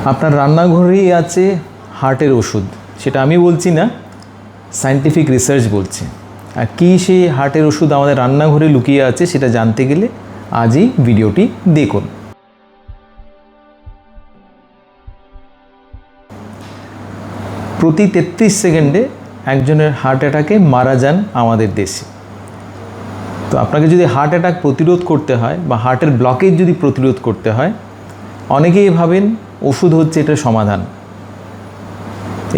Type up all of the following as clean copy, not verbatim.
আপনার রান্নাঘরেই আছে হার্টের ওষুধ, সেটা আমি বলছি না, সায়েন্টিফিক রিসার্চ বলছে। আর কী সেই হার্টের ওষুধ আমাদের রান্নাঘরে লুকিয়ে আছে সেটা জানতে গেলে আজই ভিডিওটি দেখুন। প্রতি 33 সেকেন্ডে একজনের হার্ট অ্যাটাকে মারা যান আমাদের দেশে। তো আপনাকে যদি হার্ট অ্যাটাক প্রতিরোধ করতে হয় বা হার্টের ব্লকেজ যদি প্রতিরোধ করতে হয়, অনেকেই ভাবেন ওষুধ হচ্ছে এটার সমাধান।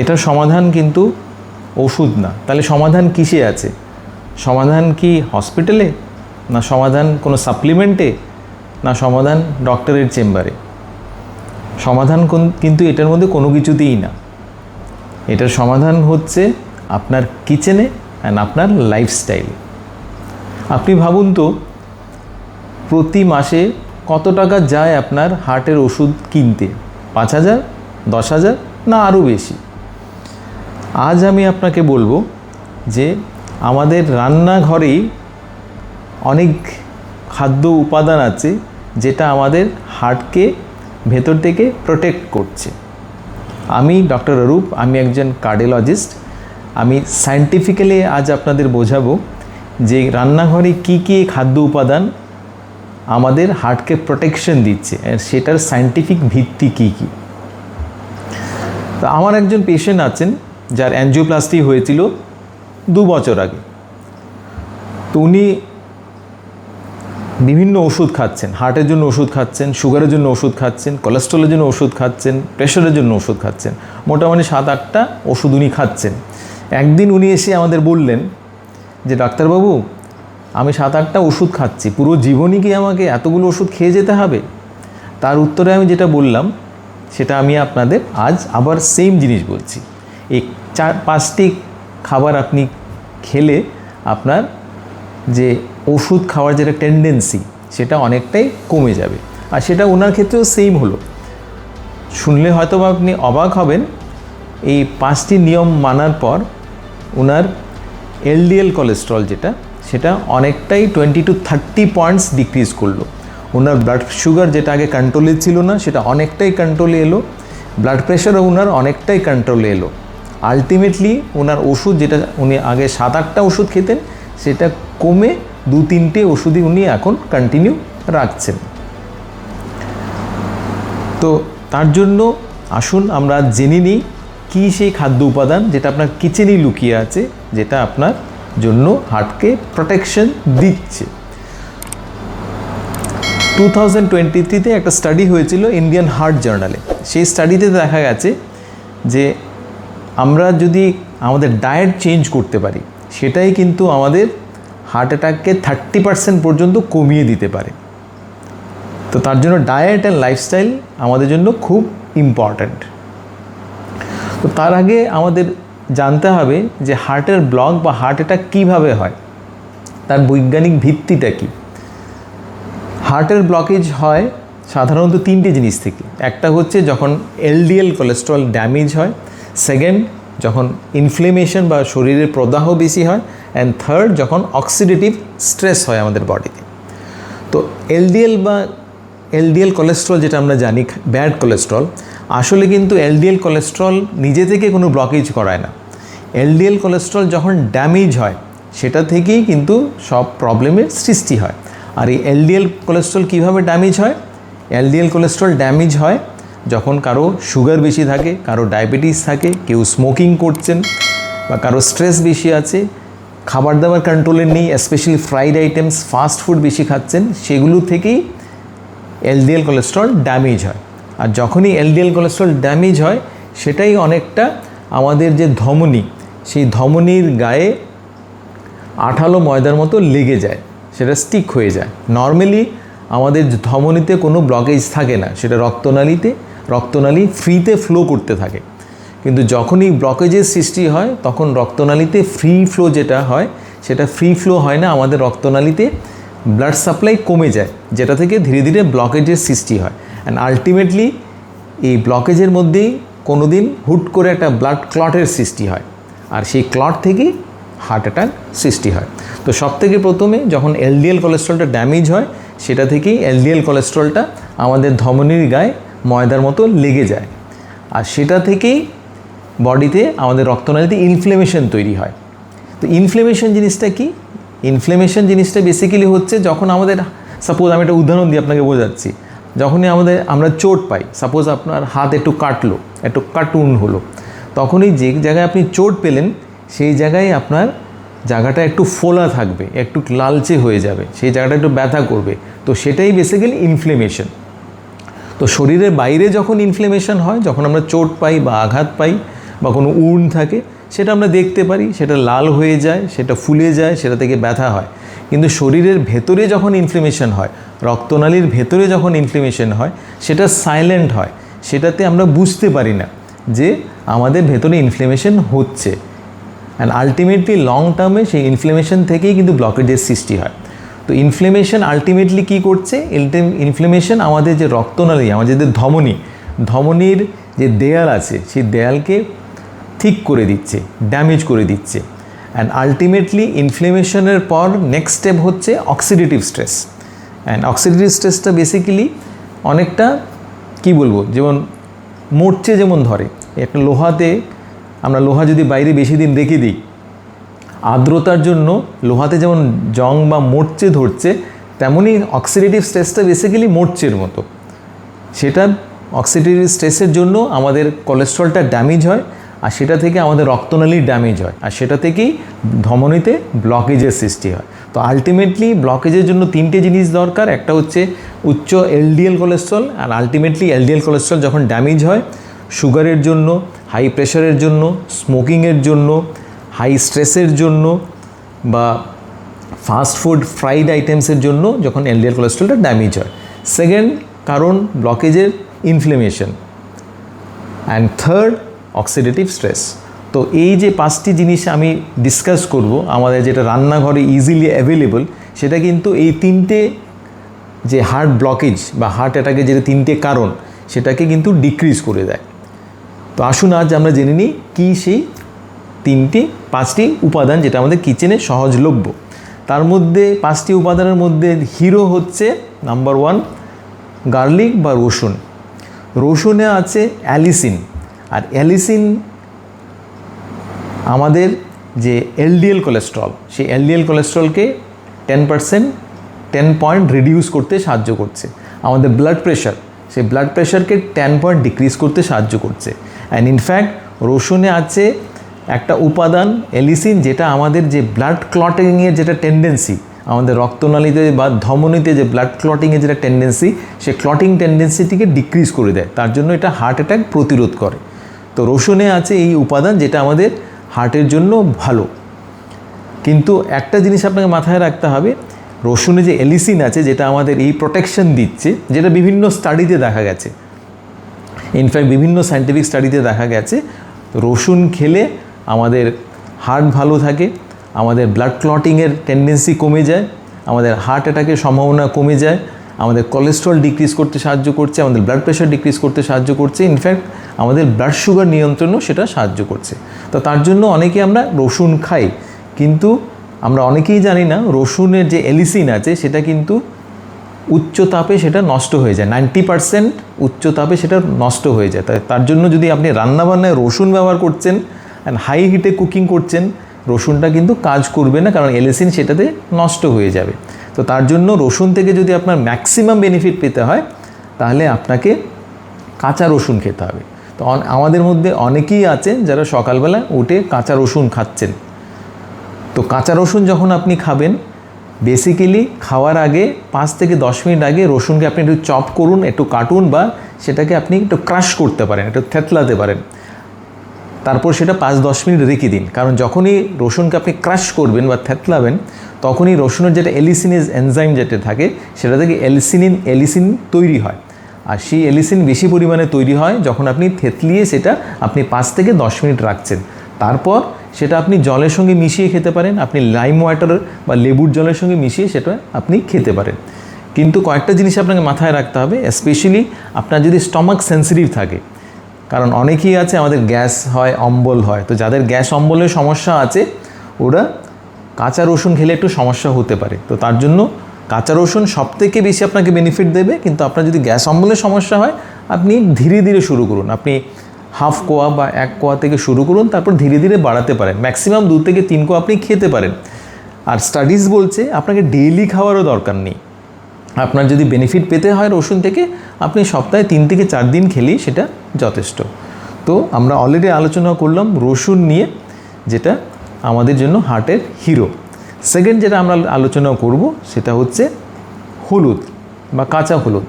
এটার সমাধান কিন্তু ওষুধ না। তাহলে সমাধান কিসে আছে? সমাধান কি হসপিটালে, না সমাধান কোনো সাপ্লিমেন্টে, না সমাধান ডক্টরের চেম্বারে? সমাধান কিন্তু এটার মধ্যে কোনো কিছুতেই না। এটার সমাধান হচ্ছে আপনার কিচেনে অ্যান্ড আপনার লাইফস্টাইলে। আপনি ভাবুন তো, প্রতি মাসে কত টাকা যায় আপনার হার্টের ওষুধ কিনতে? 5,000, 10,000, না আরও বেশি? আজ আমি আপনাকে বলবো যে আমাদের রান্নাঘরেই অনেক খাদ্য উপাদান আছে যেটা আমাদের হার্টকে ভেতর থেকে প্রোটেক্ট করছে। আমি ডক্টর অরূপ, আমি একজন কার্ডিওলজিস্ট। আমি সায়েন্টিফিক্যালি আজ আপনাদের বোঝাবো যে রান্নাঘরে কী কী খাদ্য উপাদান আমাদের হার্টকে প্রোটেকশন দিচ্ছে, সেটার সায়েন্টিফিক ভিত্তি কী কী। তো আমার একজন পেশেন্ট আছেন যার অ্যানজিওপ্লাস্টি হয়েছিল 2 বছর আগে। তো উনি বিভিন্ন ওষুধ খাচ্ছেন, হার্টের জন্য ওষুধ খাচ্ছেন, সুগারের জন্য ওষুধ খাচ্ছেন, কোলেস্ট্রলের জন্য ওষুধ খাচ্ছেন, প্রেশারের জন্য ওষুধ খাচ্ছেন, মোটামুটি 7-8টা ওষুধ উনি খাচ্ছেন। একদিন উনি এসে আমাদের বললেন যে ডাক্তারবাবু, আমি 7-8টা ওষুধ খাচ্ছি, পুরো জীবনই কি আমাকে এতগুলো ওষুধ খেয়ে যেতে হবে? তার উত্তরে আমি যেটা বললাম সেটা আমি আপনাদের আজ আবার সেম জিনিস বলছি। এই 4-5টি খাবার আপনি খেলে আপনার যে ওষুধ খাওয়ার যেটা টেন্ডেন্সি সেটা অনেকটাই কমে যাবে। আর সেটা ওনার ক্ষেত্রেও সেম হলো। শুনলে হয়তো বা আপনি অবাক হবেন, এই 5টি নিয়ম মানার পর ওনার এলডিএল কোলেস্ট্রল যেটা, সেটা অনেকটাই 20 to 30 পয়েন্টস ডিক্রিজ করলো। ওনার ব্লাড সুগার যেটা আগে কন্ট্রোলে ছিল না সেটা অনেকটাই কন্ট্রোলে এলো। ব্লাড প্রেশারও ওনার অনেকটাই কন্ট্রোলে এলো। আলটিমেটলি ওনার ওষুধ, যেটা উনি আগে 7-8টা ওষুধ খেতেন, সেটা কমে 2-3টে ওষুধই উনি এখন কন্টিনিউ রাখছেন। তো তার জন্য আসুন আমরা জেনে নিই কী সেই খাদ্য উপাদান যেটা আপনার কিচেনেই লুকিয়ে আছে, যেটা আপনার জন্য হার্টকে প্রোটেকশন দিচ্ছে। 2023-তে একটা স্টাডি হয়েছিল ইন্ডিয়ান হার্ট জার্নালে। সেই স্টাডিতে দেখা গেছে যে আমরা যদি আমাদের ডায়েট চেঞ্জ করতে পারি, সেটাই কিন্তু আমাদের হার্ট অ্যাটাককে 30% পর্যন্ত কমিয়ে দিতে পারে। তো তার জন্য ডায়েট অ্যান্ড লাইফস্টাইল আমাদের জন্য খুব ইম্পর্ট্যান্ট। তো তার আগে আমাদের জানতে হবে যে হার্টের ব্লক বা হার্ট অ্যাটাক কীভাবে হয়, তার বৈজ্ঞানিক ভিত্তিটা কী। হার্টের ব্লকেজ হয় সাধারণত 3টে জিনিস থেকে। একটা হচ্ছে যখন এলডিএল কোলেস্ট্রল ড্যামেজ হয়, সেকেন্ড যখন ইনফ্লেমেশন বা শরীরের প্রদাহ বেশি হয়, অ্যান্ড থার্ড যখন অক্সিডেটিভ স্ট্রেস হয় আমাদের বডিতে। তো এলডিএল কোলেস্ট্রল যেটা আমরা জানি ব্যাড কোলেস্ট্রল, আসলে কিন্তু এলডিএল কোলেস্ট্রল নিজে থেকে কোনো ব্লকেজ করায় না। এলডিএল কোলেস্ট্রল যখন ড্যামেজ হয় সেটা থেকেই কিন্তু সব প্রবলেমের সৃষ্টি হয়। আর এই এলডিএল কোলেস্ট্রল কীভাবে ড্যামেজ হয়? এলডিএল কোলেস্ট্রল ড্যামেজ হয় যখন কারো সুগার বেশি থাকে, কারো ডায়াবেটিস থাকে, কেউ স্মোকিং করছেন, বা কারো স্ট্রেস বেশি আছে, খাবার দাবার কন্ট্রোলে নেই, specially fried items, fast food বেশি খাচ্ছেন, সেগুলো থেকেই এলডিএল কোলেস্ট্রল ড্যামেজ হয়। আর যখনই এলডিএল কোলেস্ট্রল ড্যামেজ হয়, সেটাই অনেকটা আমাদের যে ধমনী, সেই ধমনীর গায়ে আঠালো ময়দার মতো লেগে যায়, সেটা স্টিক হয়ে যায়। নর্মালি আমাদের ধমনীতে কোনো ব্লকেজ থাকে না, সেটা রক্তনালী ফ্রিতে ফ্লো করতে থাকে। কিন্তু যখনই ব্লকেজের সৃষ্টি হয় তখন রক্তনালীতে ফ্রি ফ্লো যেটা হয় সেটা ফ্রি ফ্লো হয় না, আমাদের রক্তনালীতে ব্লাড সাপ্লাই কমে যায়, যেটা থেকে ধীরে ধীরে ব্লকেজের সৃষ্টি হয়। অ্যান্ড আলটিমেটলি এই ব্লকেজের মধ্যেই কোনো দিন হুট করে একটা ব্লাড ক্লটের সৃষ্টি হয়, আর সেই ক্লট থেকেই হার্ট অ্যাটাক সৃষ্টি হয়। তো সবথেকে প্রথমে যখন এলডিএল কোলেস্ট্রলটা ড্যামেজ হয়, সেটা থেকেই এলডিএল কোলেস্ট্রলটা আমাদের ধমনীর গায়ে ময়দার মতো লেগে যায়, আর সেটা থেকেই বডিতে আমাদের রক্তনালীতে ইনফ্লেমেশন তৈরি হয়। তো ইনফ্লেমেশন জিনিসটা কি? ইনফ্লেমেশন জিনিসটা বেসিক্যালি হচ্ছে যখন আমাদের, সাপোজ আমি একটা উদাহরণ দিয়ে আপনাকে বোঝাচ্ছি, যখনই আমরা চোট পাই, সাপোজ আপনার হাত একটু কাটলো, একটু কাটুন হলো, তখনই যে জায়গায় আপনি চোট পেলেন সেই জায়গায় আপনার জায়গাটা একটু ফোলা থাকবে, একটু লালচে হয়ে যাবে, সেই জায়গাটা একটু ব্যথা করবে। তো সেটাই বেসিক্যালি ইনফ্লেমেশন। তো শরীরের বাইরে যখন ইনফ্লেমেশন হয়, যখন আমরা চোট পাই বা আঘাত পাই বা কোনো উন্ড থাকে, সেটা আমরা দেখতে পারি, সেটা লাল হয়ে যায়, সেটা ফুলে যায়, সেটা থেকে ব্যথা হয়। কিন্তু শরীরের ভেতরে যখন ইনফ্লেমেশন হয়, রক্তনালীর ভেতরে যখন ইনফ্লেমেশন হয়, সেটা সাইলেন্ট হয়, সেটাতে আমরা বুঝতে পারি না যে আমাদের ভেতরে ইনফ্লেমেশন হচ্ছে। অ্যান্ড আলটিমেটলি লং টার্মে সেই ইনফ্লেমেশন থেকেই কিন্তু ব্লকেজের সৃষ্টি হয়। তো ইনফ্লেমেশন আলটিমেটলি কী করছে? ইনফ্লেমেশন আমাদের যে রক্তনালী, আমাদের যে ধমনির যে দেয়াল আছে, সেই দেয়ালকে ঠিক করে দিচ্ছে, ড্যামেজ করে দিচ্ছে। অ্যান্ড আলটিমেটলি ইনফ্লেমেশনের পর নেক্সট স্টেপ হচ্ছে অক্সিডেটিভ স্ট্রেস। অ্যান্ড অক্সিডেটিভ স্ট্রেসটা বেসিক্যালি অনেকটা কী বলবো, যেমন মরচে যেমন ধরে একটা লোহাতে, আমরা লোহা যদি বাইরে বেশি দিন রেখে দিই, আর্দ্রতার জন্য লোহাতে যেমন জং বা মরচে ধরছে, তেমনই অক্সিডেটিভ স্ট্রেসটা বেসিক্যালি মরচের মতো। সেটা অক্সিডেটিভ স্ট্রেসের জন্য আমাদের কোলেস্ট্রলটা ড্যামেজ হয়, আর সেটা থেকে আমাদের রক্তনালীর ড্যামেজ হয়, আর সেটা থেকেই ধমনীতে ব্লকেজের সৃষ্টি হয়। তো আলটিমেটলি ব্লকেজের জন্য তিনটে জিনিস দরকার। একটা হচ্ছে উচ্চ এলডিএল কোলেস্ট্রল, আর আলটিমেটলি এলডিএল কোলেস্ট্রল যখন ড্যামেজ হয়, সুগারের জন্য, হাই প্রেশারের জন্য, স্মোকিংয়ের জন্য, হাই স্ট্রেসের জন্য, বা ফাস্ট ফুড ফ্রাইড আইটেমসের জন্য যখন এলডিএল কোলেস্ট্রলটা ড্যামেজ হয়। সেকেন্ড কারণ ব্লকেজের inflammation, and third oxidative stress. তো এই যে পাঁচটি জিনিস আমি ডিসকাস করব, আমাদের যেটা রান্নাঘরে ইজিলি অ্যাভেলেবল, সেটা কিন্তু এই তিনটে যে হার্ট ব্লকেজ বা হার্ট অ্যাটাকের যে তিনটে কারণ, সেটাকে কিন্তু ডিক্রিজ করে দেয়। তো আসুন আজ আমরা জেনে নিই কী সেই পাঁচটি উপাদান যেটা আমাদের কিচেনে সহজলভ্য। তার মধ্যে পাঁচটি উপাদানের মধ্যে হিরো হচ্ছে নাম্বার 1 গার্লিক বা রসুন। রসুনে আছে অ্যালিসিন, আর অ্যালিসিন আমাদের যে এলডিএল কোলেস্ট্রল, সেই এলডিএল কোলেস্ট্রলকে 10 পয়েন্ট রিডিউস করতে সাহায্য করছে। আমাদের ব্লাড প্রেশার, সেই ব্লাড প্রেশারকে 10 পয়েন্ট ডিক্রিজ করতে সাহায্য করছে। অ্যান্ড ইনফ্যাক্ট রসুনে আছে একটা উপাদান অ্যালিসিন, যেটা আমাদের যে ব্লাড ক্লটিংয়ের যেটা টেন্ডেন্সি, আমাদের রক্তনালীতে বা ধমনীতে যে ব্লাড ক্লটিংয়ের যেটা টেন্ডেন্সি, সে ক্লটিং টেন্ডেন্সিটিকে ডিক্রিজ করে দেয়। তার জন্য এটা হার্ট অ্যাটাক প্রতিরোধ করে। তো রসুনে আছে এই উপাদান যেটা আমাদের হার্টের জন্য ভালো। কিন্তু একটা জিনিস আপনাকে মাথায় রাখতে হবে, রসুনে যে অ্যালিসিন আছে, যেটা আমাদের এই প্রোটেকশন দিচ্ছে, যেটা বিভিন্ন স্টাডিতে দেখা গেছে, ইনফ্যাক্ট বিভিন্ন সায়েন্টিফিক স্টাডিতে দেখা গেছে, রসুন খেলে আমাদের হার্ট ভালো থাকে, আমাদের ব্লাড ক্লটিংয়ের টেন্ডেন্সি কমে যায়, আমাদের হার্ট অ্যাটাকের সম্ভাবনা কমে যায়, আমাদের কোলেস্ট্রল ডিক্রিজ করতে সাহায্য করছে, আমাদের ব্লাড প্রেশার ডিক্রিজ করতে সাহায্য করছে, ইনফ্যাক্ট আমাদের ব্লাড সুগার নিয়ন্ত্রণও সেটা সাহায্য করছে। তো তার জন্য অনেকে আমরা রসুন খাই, কিন্তু আমরা অনেকেই জানি না রসুনের যে অ্যালিসিন আছে সেটা কিন্তু উচ্চ তাপে সেটা নষ্ট হয়ে যায়, 90% উচ্চ তাপে সেটা নষ্ট হয়ে যায়। তার জন্য যদি আপনি রান্নাবান্নায় রসুন ব্যবহার করছেন অ্যান্ড হাই হিটে কুকিং করছেন, রসুনটা কিন্তু কাজ করবে না, কারণ অ্যালিসিন সেটাতে নষ্ট হয়ে যাবে। তো তার জন্য রসুন থেকে যদি আপনার ম্যাক্সিমাম বেনিফিট পেতে হয়, তাহলে আপনাকে কাঁচা রসুন খেতে হবে। তো আমাদের মধ্যে অনেকেই আছেন যারা সকালবেলা উঠে কাঁচা রসুন খাচ্ছেন। তো কাঁচা রসুন যখন আপনি খাবেন, বেসিক্যালি খাওয়ার আগে 5 থেকে 10 মিনিট আগে রসুনকে আপনি একটু চপ করুন, একটু কাটুন, বা সেটাকে আপনি একটু ক্রাশ করতে পারেন, একটু থেতলাতে পারেন। তারপর সেটা 5-10 মিনিট রেখে দিন, কারণ যখনই রসুনকে আপনি ক্রাশ করবেন বা থেতলাবেন, তখনই রসুনের যেটা অ্যালিসিনেজ এনজাইম যেটা থাকে, সেটা থেকে অ্যালিসিন তৈরি হয়। আর সেই অ্যালিসিন বেশি পরিমাণে তৈরি হয় যখন আপনি থেতলিয়ে সেটা আপনি 5 থেকে 10 মিনিট রাখছেন। তারপর সেটা আপনি জলের সঙ্গে মিশিয়ে খেতে পারেন, আপনি লাইম ওয়াটার বা লেবুর জলের সঙ্গে মিশিয়ে সেটা আপনি খেতে পারেন। কিন্তু কয়েকটা জিনিস আপনাকে মাথায় রাখতে হবে, স্পেশালি আপনার যদি স্টমাক সেন্সিটিভ থাকে, কারণ অনেকেই আছে আমাদের গ্যাস হয়, অম্বল হয়। তো যাদের গ্যাস অম্বলের সমস্যা আছে, ওরা কাঁচা রসুন খেলে একটু সমস্যা হতে পারে। তো তার জন্য কাঁচা রসুন সবথেকে বেশি আপনাকে বেনিফিট দেবে। কিন্তু আপনার যদি গ্যাস অম্বলের সমস্যা হয়, আপনি ধীরে ধীরে শুরু করুন। আপনি হাফ কোয়া বা 1 কোয়া থেকে শুরু করুন, তারপর ধীরে ধীরে বাড়াতে পারেন। ম্যাক্সিমাম 2 থেকে 3 কোয়া আপনি খেতে পারেন। আর স্টাডিজ বলছে আপনাকে ডেইলি খাওয়ারও দরকার নেই। আপনার যদি বেনিফিট পেতে হয় রসুন থেকে, আপনি সপ্তাহে 3 থেকে 4 দিন খেলেই সেটা যথেষ্ট। তো আমরা অলরেডি আলোচনা করলাম রসুন নিয়ে, যেটা আমাদের জন্য হার্টের হিরো। সেকেন্ড যেটা আমরা আলোচনা করব সেটা হচ্ছে হলুদ বা কাঁচা হলুদ।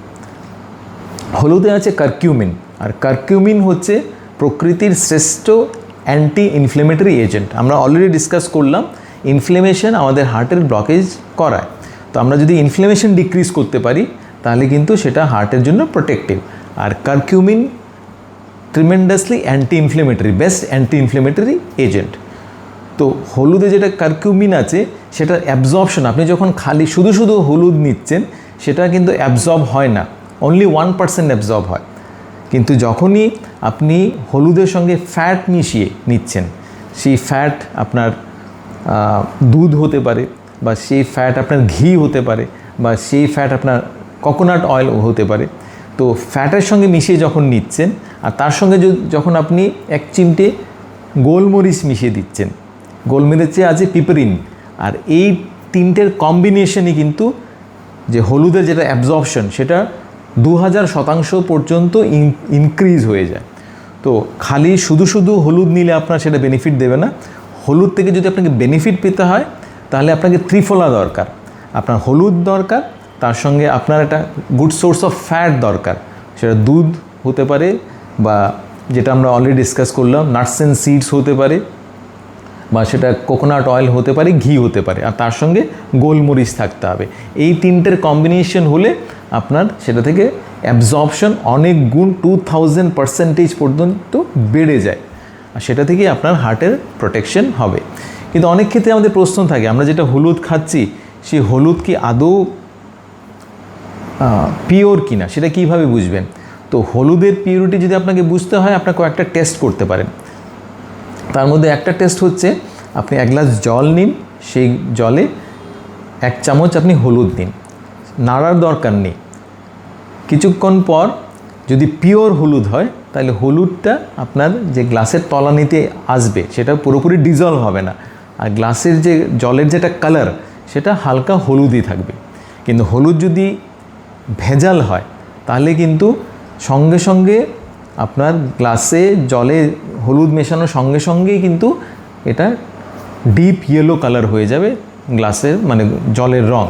হলুদে আছে কারকিউমিন, আর কারকিউমিন হচ্ছে প্রকৃতির শ্রেষ্ঠ অ্যান্টি ইনফ্লেমেটরি এজেন্ট। আমরা অলরেডি ডিসকাস করলাম ইনফ্লেমেশন আমাদের হার্টের ব্লকেজ করায়। তো আমরা যদি ইনফ্লেমেশন ডিক্রিজ করতে পারি তাহলে কিন্তু সেটা হার্টের জন্য প্রোটেক্টিভ। আর curcumin tremendously anti inflammatory, best anti inflammatory agent. তো হলুদে যেটা কারকিউমিন আছে সেটার অ্যাবজর্পশন, আপনি যখন খালি শুধু শুধু হলুদ নিচ্ছেন সেটা কিন্তু অ্যাবজর্ব হয় না, অনলি 1% অ্যাবজর্ব হয়। কিন্তু যখনই আপনি হলুদের সঙ্গে ফ্যাট মিশিয়ে নিচ্ছেন, সেই ফ্যাট আপনার দুধ হতে পারে, বা সেই ফ্যাট আপনার ঘি হতে পারে, বা সেই ফ্যাট আপনার কোকোনাট অয়েল হতে পারে। তো ফ্যাটের সঙ্গে মিশিয়ে যখন নিচ্ছেন, আর তার সঙ্গে যখন আপনি 1 চিমটে গোলমরিচ মিশিয়ে দিচ্ছেন, গোলমরিচে আছে পিপারিন, আর এই 3টের কম্বিনেশনই কিন্তু যে হলুদের যেটা অ্যাবজর্পশন সেটা 2000% পর্যন্ত ইনক্রিজ হয়ে যায়। তো খালি শুধু শুধু হলুদ নিলে আপনার সেটা বেনিফিট দেবে না। হলুদ থেকে যদি আপনাকে বেনিফিট পেতে হয় তাহলে আপনাকে ত্রিফলা দরকার। আপনার হলুদ দরকার, তার সঙ্গে আপনার একটা গুড সোর্স অফ ফ্যাট দরকার। সেটা দুধ হতে পারে, বা যেটা আমরা অলরেডি ডিসকাস করলাম নাটস অ্যান্ড সিডস হতে পারে, বা সেটা কোকোনাট অয়েল হতে পারে, ঘি হতে পারে, আর তার সঙ্গে গোলমরিচ থাকতে হবে। এই 3টের কম্বিনেশন হলে আপনার সেটা থেকে অ্যাবজর্পশন অনেক গুণ 2000% পর্যন্ত বেড়ে যায়, আর সেটা থেকেই আপনার হার্টের প্রোটেকশন হবে। কিন্তু অনেক ক্ষেত্রে আমাদের প্রশ্ন থাকে, আমরা যেটা হলুদ খাচ্ছি সেই হলুদ কি আদৌ পিওর কিনা, সেটা কীভাবে বুঝবেন? তো হলুদের পিওরিটি যদি আপনাকে বুঝতে হয় আপনার কয়েকটা টেস্ট করতে পারেন। তার মধ্যে একটা টেস্ট হচ্ছে আপনি 1 গ্লাস জল নিন, সেই জলে 1 চামচ আপনি হলুদ দিন, নাড়ার দরকার নেই। কিছুক্ষণ পর যদি পিওর হলুদ হয় তাহলে হলুদটা আপনার যে গ্লাসের তলানিতে আসবে সেটা পুরোপুরি ডিজলভ হবে না, আর গ্লাসের যে জলের যেটা কালার সেটা হালকা হলুদই থাকবে। কিন্তু হলুদ যদি ভেজাল হয় তাহলে কিন্তু সঙ্গে সঙ্গে আপনার গ্লাসে জলে হলুদ মেশানোর সঙ্গে সঙ্গেই কিন্তু এটা ডিপ ইয়েলো কালার হয়ে যাবে গ্লাসের, মানে জলের রং।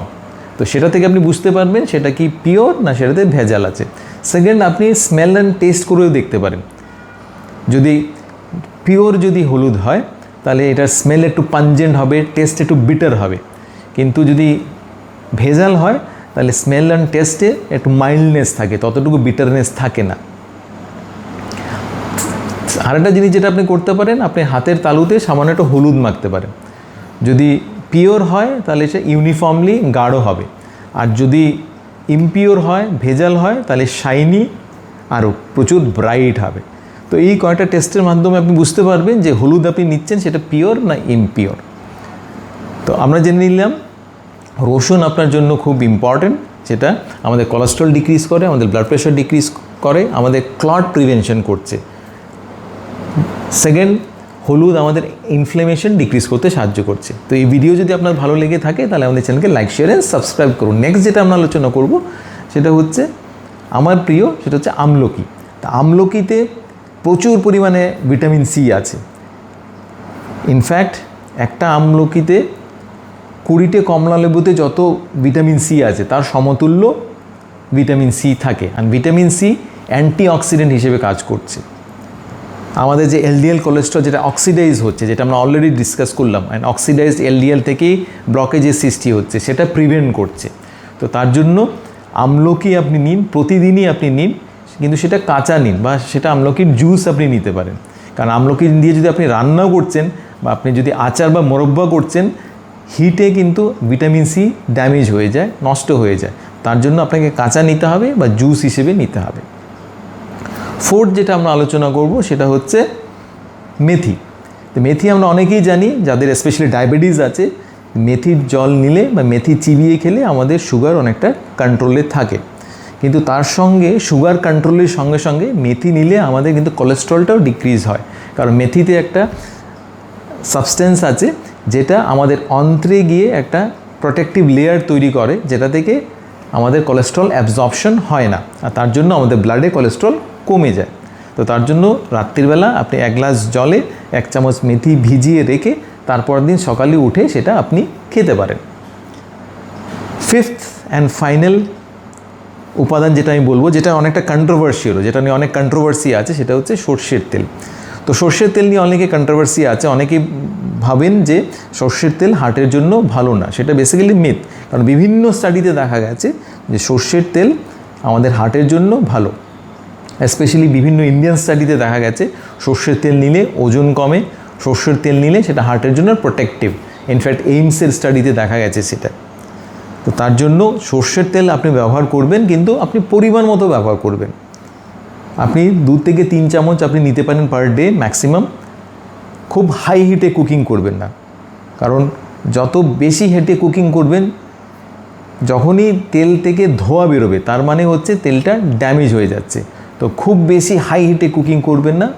তো সেটা থেকে আপনি বুঝতে পারবেন সেটা কি পিওর না সেটাতে ভেজাল আছে। সেকেন্ড, আপনি স্মেল অ্যান্ড টেস্ট করেও দেখতে পারেন। যদি পিওর যদি হলুদ হয় তাহলে এটার স্মেল একটু পাঞ্জেন্ট হবে, টেস্ট একটু বিটার হবে। কিন্তু যদি ভেজাল হয় তাহলে স্মেল অ্যান্ড টেস্টে একটু মাইল্ডনেস থাকে, ততটুকু বিটারনেস থাকে না। আরেকটা জিনিস যেটা আপনি করতে পারেন, আপনি হাতের তালুতে সামান্য একটু হলুদ মাখতে পারেন। যদি পিওর হয় তাহলে সে ইউনিফর্মলি গাঢ় হবে, আর যদি ইমপিওর হয়, ভেজাল হয়, তাহলে শাইনি আরও প্রচুর ব্রাইট হবে। তো এই কয়েকটা টেস্টের মাধ্যমে আপনি বুঝতে পারবেন যে হলুদ আপনি নিচ্ছেন সেটা পিওর না ইমপিওর। তো আমরা জেনে নিলাম রসুন আপনার জন্য খুব ইম্পর্ট্যান্ট, যেটা আমাদের কোলেস্ট্রল ডিক্রিজ করে, আমাদের ব্লাড প্রেশার ডিক্রিজ করে, আমাদের ক্লট প্রিভেনশন করছে। সেকেন্ড, হলুদ আমাদের ইনফ্লেমেশন ডিক্রিজ করতে সাহায্য করছে। তো এই ভিডিও যদি আপনার ভালো লেগে থাকে তাহলে আমাদের চ্যানেলকে লাইক, শেয়ার অ্যান্ড সাবস্ক্রাইব করুন। নেক্সট যেটা আমরা আলোচনা করব সেটা হচ্ছে আমার প্রিয়, সেটা হচ্ছে আমলকি। তা আমলকিতে প্রচুর পরিমাণে ভিটামিন সি আছে। ইনফ্যাক্ট একটা আমলকিতে 20টে কমলা লেবুতে যত ভিটামিন সি আছে তার সমতুল্য ভিটামিন সি থাকে। আর ভিটামিন সি অ্যান্টিঅক্সিডেন্ট হিসেবে কাজ করছে। আমাদের যে এলডিএল কোলেস্ট্রল যেটা অক্সিডাইজ হচ্ছে, যেটা আমরা অলরেডি ডিসকাস করলাম, অ্যান্ড অক্সিডাইজড এলডিএল থেকেই ব্লকেজের সৃষ্টি হচ্ছে, সেটা প্রিভেন্ট করছে। তো তার জন্য আমলকি আপনি নিন, প্রতিদিনই আপনি নিন, কিন্তু সেটা কাঁচা নিন, বা সেটা আমলকির জুস আপনি নিতে পারেন। কারণ আমলকি দিয়ে যদি আপনি রান্নাও করছেন, বা আপনি যদি আচার বা মোরব্বা করছেন, হিটে কিন্তু ভিটামিন সি ড্যামেজ হয়ে যায়, নষ্ট হয়ে যায়। তার জন্য আপনাকে কাঁচা নিতে হবে বা জুস হিসেবে নিতে হবে। ফোর্থ যেটা আমরা আলোচনা করব সেটা হচ্ছে মেথি। তো মেথি আমরা অনেকেই জানি, যাদের স্পেশালি ডায়াবেটিস আছে, মেথির জল নিলে বা মেথি চিবিয়ে খেলে আমাদের সুগার অনেকটা কন্ট্রোলে থাকে। কিন্তু তার সঙ্গে সুগার কন্ট্রোলের সঙ্গে সঙ্গে মেথি নিলে আমাদের কিন্তু কোলেস্ট্রলটাও ডিক্রিজ হয়, কারণ মেথিতে একটা সাবস্টেন্স আছে যেটা আমাদের অন্ত্রে গিয়ে একটা প্রোটেক্টিভ লেয়ার তৈরি করে, যেটা থেকে আমাদের কোলেস্ট্রল অ্যাবজর্পশন হয় না, আর তার জন্য আমাদের ব্লাডে কোলেস্ট্রল কমে যায়। তো তার জন্য রাত্রিবেলা আপনি 1 গ্লাস জলে 1 চামচ মেথি ভিজিয়ে রেখে তারপর দিন সকালে উঠে সেটা আপনি খেতে পারেন। 5th অ্যান্ড ফাইনাল উপাদান যেটা আমি বলবো, যেটা অনেকটা কন্ট্রোভার্সিয়াল, যেটা নিয়ে অনেক কন্ট্রোভার্সি আছে, সেটা হচ্ছে সর্ষের তেল। তো সর্ষের তেল নিয়ে অনেকে কন্ট্রোভার্সি আছে, অনেকেই ভাবেন যে সর্ষের তেল হার্টের জন্য ভালো না। সেটা বেসিক্যালি মিথ, কারণ বিভিন্ন স্টাডিতে দেখা গেছে যে সর্ষের তেল আমাদের হার্টের জন্য ভালো। স্পেশালি বিভিন্ন ইন্ডিয়ান স্টাডিতে দেখা গেছে সর্ষের তেল নিলে ওজন কমে, সর্ষের তেল নিলে সেটা হার্টের জন্য প্রোটেক্টিভ। ইনফ্যাক্ট এইমসের স্টাডিতে দেখা গেছে সেটা। তো তার জন্য সর্ষের তেল আপনি ব্যবহার করবেন, কিন্তু আপনি পরিমাণ মতো ব্যবহার করবেন। আপনি 2 থেকে 3 চামচ আপনি নিতে পারেন পার ডে ম্যাক্সিমাম। খুব হাই হিটে কুকিং করবেন না, কারণ যত বেশি হিটে কুকিং করবেন, যখনই তেল থেকে ধোঁয়া বেরোবে তার মানে হচ্ছে তেলটা ড্যামেজ হয়ে যাচ্ছে। তো খুব বেশি হাই হিটে কুকিং করবেন না,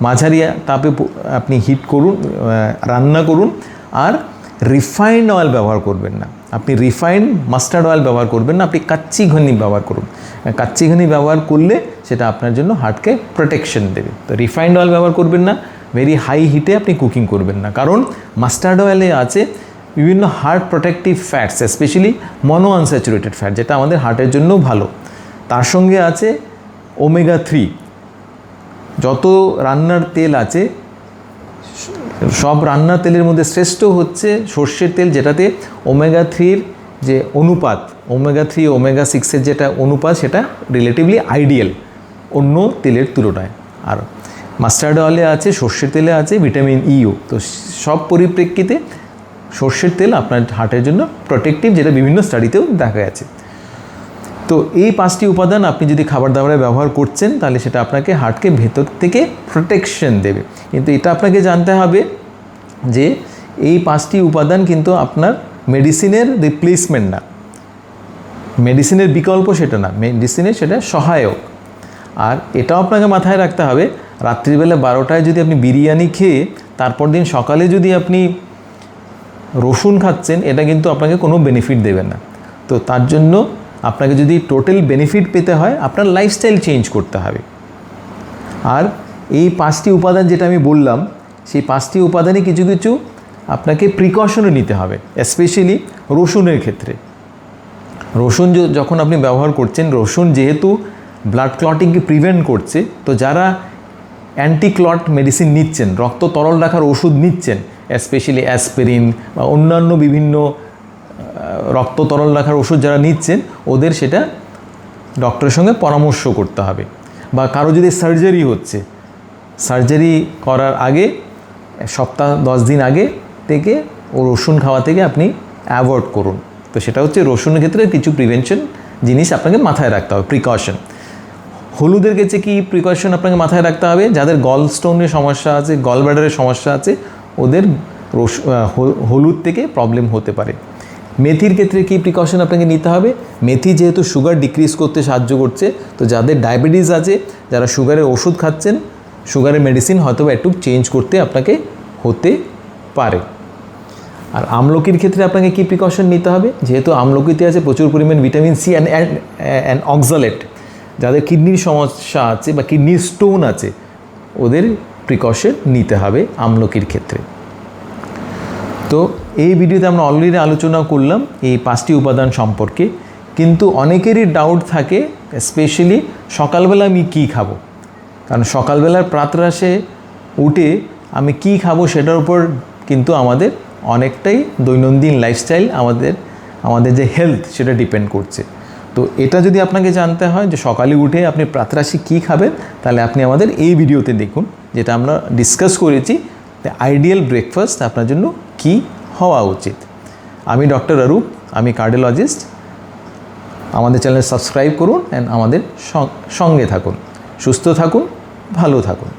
মাঝারি তাপে আপনি হিট করুন, রান্না করুন। আর রিফাইন্ড অয়েল ব্যবহার করবেন না, আপনি রিফাইন্ড মাস্টার্ড অয়েল ব্যবহার করবেন না, আপনি কাচ্চি ঘনি ব্যবহার করুন। কাচ্চি ঘনি ব্যবহার করলে সেটা আপনার জন্য হার্টকে প্রোটেকশন দেবে। তো রিফাইন্ড অয়েল ব্যবহার করবেন না, ভেরি হাই হিটে আপনি কুকিং করবেন না, কারণ মাস্টার্ড অয়েলে আছে বিভিন্ন হার্ট প্রোটেক্টিভ ফ্যাটস, স্পেশালি মনো আনস্যাচুরেটেড ফ্যাট, যেটা আমাদের হার্টের জন্য ভালো। তার সঙ্গে আছে ওমেগা 3। যত রান্নার তেল আছে, সব রান্নার তেলের মধ্যে শ্রেষ্ঠ হচ্ছে সর্ষের তেল, যেটাতে ওমেগা 3-র যে অনুপাত, ওমেগা 3 ওমেগা 6-এর যেটা অনুপাত, সেটা রিলেটিভলি আইডিয়াল অন্য তেলের তুলনায়। আর মাস্টার্ড অয়েলে আছে, সর্ষের তেলে আছে ভিটামিন ইও। তো সব পরিপ্রেক্ষিতে সর্ষের তেল আপনার হার্টের জন্য প্রোটেক্টিভ, যেটা বিভিন্ন স্টাডিতেও দেখা গেছে। তো এই 5টি উপাদান আপনি যদি খাবার দাবারে ব্যবহার করছেন, তাহলে সেটা আপনাকে হার্টকে ভেতর থেকে প্রোটেকশন দেবে। কিন্তু এটা আপনাকে জানতে হবে যে এই 5টি উপাদান কিন্তু আপনার মেডিসিনের রিপ্লেসমেন্ট না, মেডিসিনের বিকল্প সেটা না, মেডিসিনের সেটা সহায়ক। আর এটাও আপনাকে মাথায় রাখতে হবে, রাত্রিবেলা 12টায় যদি আপনি বিরিয়ানি খেয়ে তারপর দিন সকালে যদি আপনি রসুন খাচ্ছেন, এটা কিন্তু আপনাকে কোনো বেনিফিট দেবে না। তো তার জন্য আপনাকে যদি টোটাল বেনিফিট পেতে হয়, আপনার লাইফস্টাইল চেঞ্জ করতে হবে। আর এই 5টি উপাদান যেটা আমি বললাম, সেই 5টি উপাদানে কিছু কিছু আপনাকে প্রিকশনও নিতে হবে, স্পেশালি রসুনের ক্ষেত্রে। রসুন যখন আপনি ব্যবহার করছেন, রসুন যেহেতু ব্লাড ক্লটিংকে প্রিভেন্ট করছে, তো যারা অ্যান্টি ক্লট মেডিসিন নিচ্ছেন, রক্ত তরল রাখার ওষুধ নিচ্ছেন, স্পেশালি অ্যাসপিরিন বা অন্যান্য বিভিন্ন রক্ত তরল রাখার ওষুধ যারা নিচ্ছেন, ওদের সেটা ডক্টরের সঙ্গে পরামর্শ করতে হবে। বা কারো যদি সার্জারি হচ্ছে, সার্জারি করার আগে সপ্তাহ 10 দিন আগে থেকে ও রসুন খাওয়া থেকে আপনি অ্যাভয়েড করুন। তো সেটা হচ্ছে রসুনের ক্ষেত্রে কিছু প্রিভেনশন জিনিস আপনাকে মাথায় রাখতে হবে, প্রিকশন। হলুদের ক্ষেত্রে কী প্রিকশন আপনাকে মাথায় রাখতে হবে? যাদের গল স্টোনের সমস্যা আছে, গল ব্লাডারের সমস্যা আছে, ওদের হলুদ থেকে প্রবলেম হতে পারে। মেথির ক্ষেত্রে কী প্রিকশন আপনাকে নিতে হবে? মেথি যেহেতু সুগার ডিক্রিজ করতে সাহায্য করছে, তো যাদের ডায়াবেটিস আছে, যারা সুগারের ওষুধ খাচ্ছেন, সুগারের মেডিসিন হয়তো একটু চেঞ্জ করতে আপনাকে হতে পারে। আর আমলকির ক্ষেত্রে আপনাকে কী প্রিকশন নিতে হবে? যেহেতু আমলকিতে আছে প্রচুর পরিমাণ ভিটামিন সি অ্যান্ড অক্সালেট, যাদের কিডনির সমস্যা আছে বা কিডনির স্টোন আছে, ওদের প্রিকশন নিতে হবে আমলকির ক্ষেত্রে। তো এই ভিডিওতে আমরা অলরেডি আলোচনা করলাম এই 5টি উপাদান সম্পর্কে, কিন্তু অনেকেরই ডাউট থাকে, স্পেশালি সকালবেলা আমি কী খাবো। কারণ সকালবেলার প্রাতরাশে উঠে আমি কী খাবো সেটার উপর কিন্তু আমাদের অনেকটাই দৈনন্দিন লাইফস্টাইল, আমাদের যে হেলথ, সেটা ডিপেন্ড করছে। তো এটা যদি আপনাকে জানতে হয় যে সকালে উঠে আপনি প্রাতরাশে কী খাবেন, তাহলে আপনি আমাদের এই ভিডিওতে দেখুন, যেটা আমরা ডিসকাস করেছি আইডিয়াল ব্রেকফাস্ট আপনার জন্য কী হওয়া উচিত। আমি ডক্টর অরূপ, আমি কার্ডিওলজিস্ট। আমাদের চ্যানেল সাবস্ক্রাইব করুন অ্যান্ড আমাদের সঙ্গে থাকুন। সুস্থ থাকুন, ভালো থাকুন।